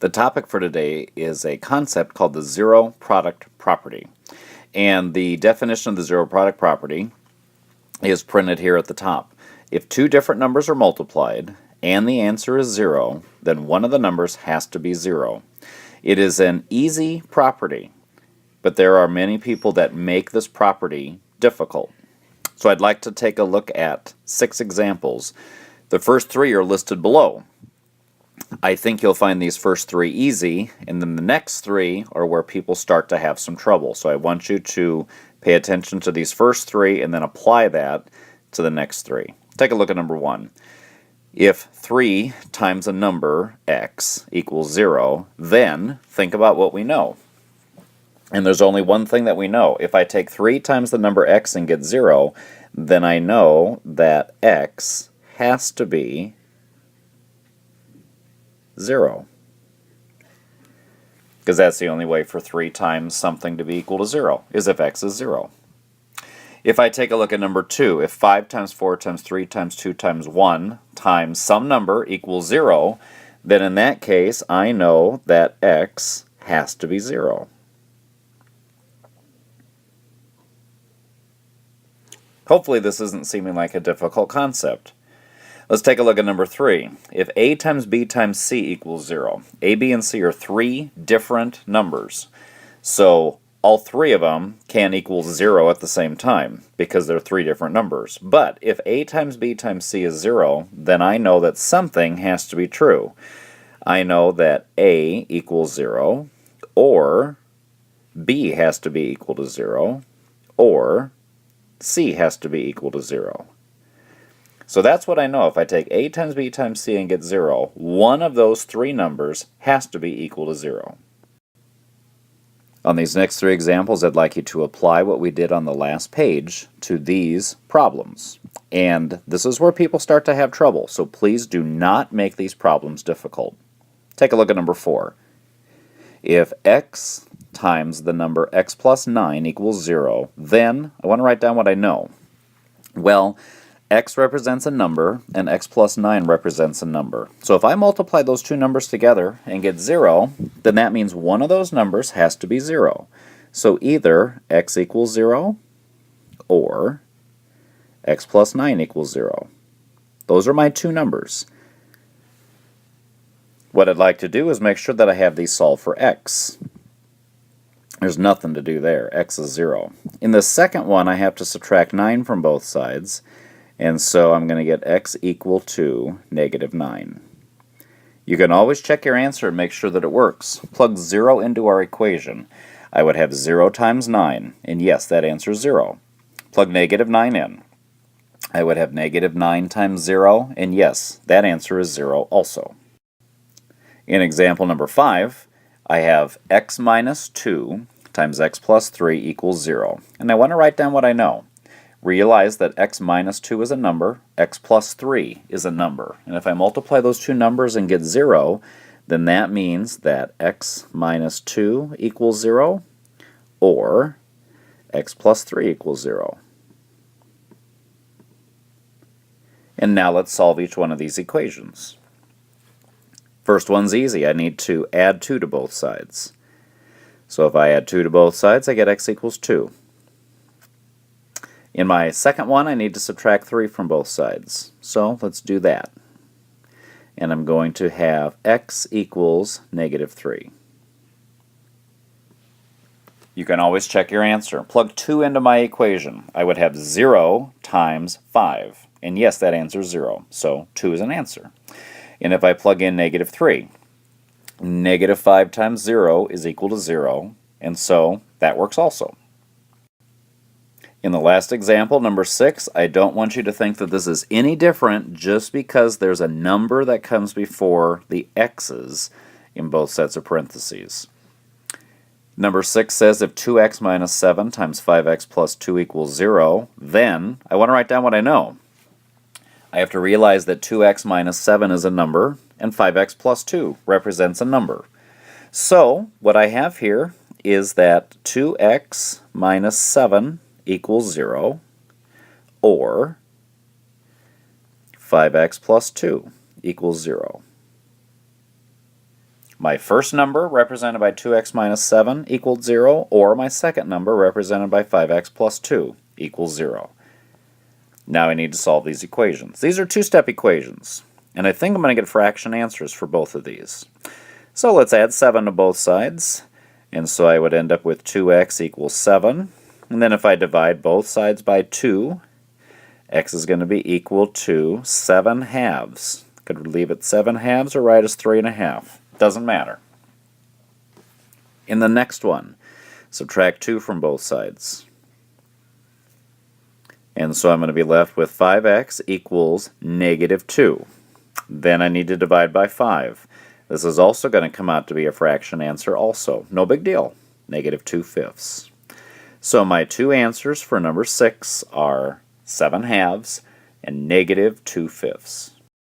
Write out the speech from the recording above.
The topic for today is a concept called the zero product property. And the definition of the zero product property is printed here at the top. If two different numbers are multiplied and the answer is 0, then one of the numbers has to be 0. It is an easy property, but there are many people that make this property difficult. So I'd like to take a look at 6 examples. The first 3 are listed below. I think you'll find these first 3 easy, and then the next 3 are where people start to have some trouble. So I want you to pay attention to these first 3 and then apply that to the next 3. Take a look at number 1. If 3 times a number x equals 0, then think about what we know. And there's only one thing that we know. If I take 3 times the number x and get 0, then I know that x has to be 0. Because that's the only way for 3 times something to be equal to 0, is if x is 0. If I take a look at number 2, if 5 times 4 times 3 times 2 times 1 times some number equals 0, then in that case I know that x has to be 0. Hopefully this isn't seeming like a difficult concept. Let's take a look at number 3. If a times b times c equals 0, a, b, and c are 3 different numbers. So all 3 of them can equal 0 at the same time because they're 3 different numbers. But if a times b times c is 0, then I know that something has to be true. I know that a equals 0, or b has to be equal to 0, or c has to be equal to 0. So that's what I know. If I take a times b times c and get 0, one of those 3 numbers has to be equal to 0. On these next 3 examples, I'd like you to apply what we did on the last page to these problems. And this is where people start to have trouble, so please do not make these problems difficult. Take a look at number 4. If x times the number x plus 9 equals 0, then I want to write down what I know. Well, x represents a number, and x plus 9 represents a number. So if I multiply those 2 numbers together and get 0, then that means one of those numbers has to be 0. So either x equals 0 or x plus 9 equals 0. Those are my 2 numbers. What I'd like to do is make sure that I have these solved for x. There's nothing to do there. X is 0. In the second one, I have to subtract 9 from both sides. And so I'm going to get x equal to negative 9. You can always check your answer and make sure that it works. Plug 0 into our equation. I would have 0 times 9, and yes, that answer is 0. Plug negative 9 in. I would have negative 9 times 0, and yes, that answer is 0 also. In example number 5, I have x minus 2 times x plus 3 equals 0. And I want to write down what I know. Realize that x minus 2 is a number, x plus 3 is a number. And if I multiply those 2 numbers and get 0, then that means that x minus 2 equals 0, or x plus 3 equals 0. And now let's solve each one of these equations. First one's easy. I need to add 2 to both sides. So if I add 2 to both sides, I get x equals 2. In my second one, I need to subtract 3 from both sides. So let's do that. And I'm going to have x equals negative 3. You can always check your answer. Plug 2 into my equation. I would have 0 times 5. And yes, that answer is 0. So 2 is an answer. And if I plug in negative 3, negative 5 times 0 is equal to 0. And so that works also. In the last example, number 6, I don't want you to think that this is any different just because there's a number that comes before the x's in both sets of parentheses. Number 6 says if 2x minus 7 times 5x plus 2 equals 0, then I want to write down what I know. I have to realize that 2x minus 7 is a number, and 5x plus 2 represents a number. So what I have here is that 2x minus 7 equals 0, or 5x plus 2 equals 0. My first number, represented by 2x minus 7, equaled 0, or my second number, represented by 5x plus 2, equals 0. Now I need to solve these equations. These are two-step equations, and I think I'm going to get fraction answers for both of these. So let's add 7 to both sides, and so I would end up with 2x equals 7, and then if I divide both sides by 2, x is going to be equal to 7 halves. Could leave it 7 halves or write as 3.5. Doesn't matter. In the next one, subtract 2 from both sides. And so I'm going to be left with 5x equals negative 2. Then I need to divide by 5. This is also going to come out to be a fraction answer also. No big deal. Negative 2/5. So my two answers for number 6 are 7 halves and negative 2/5.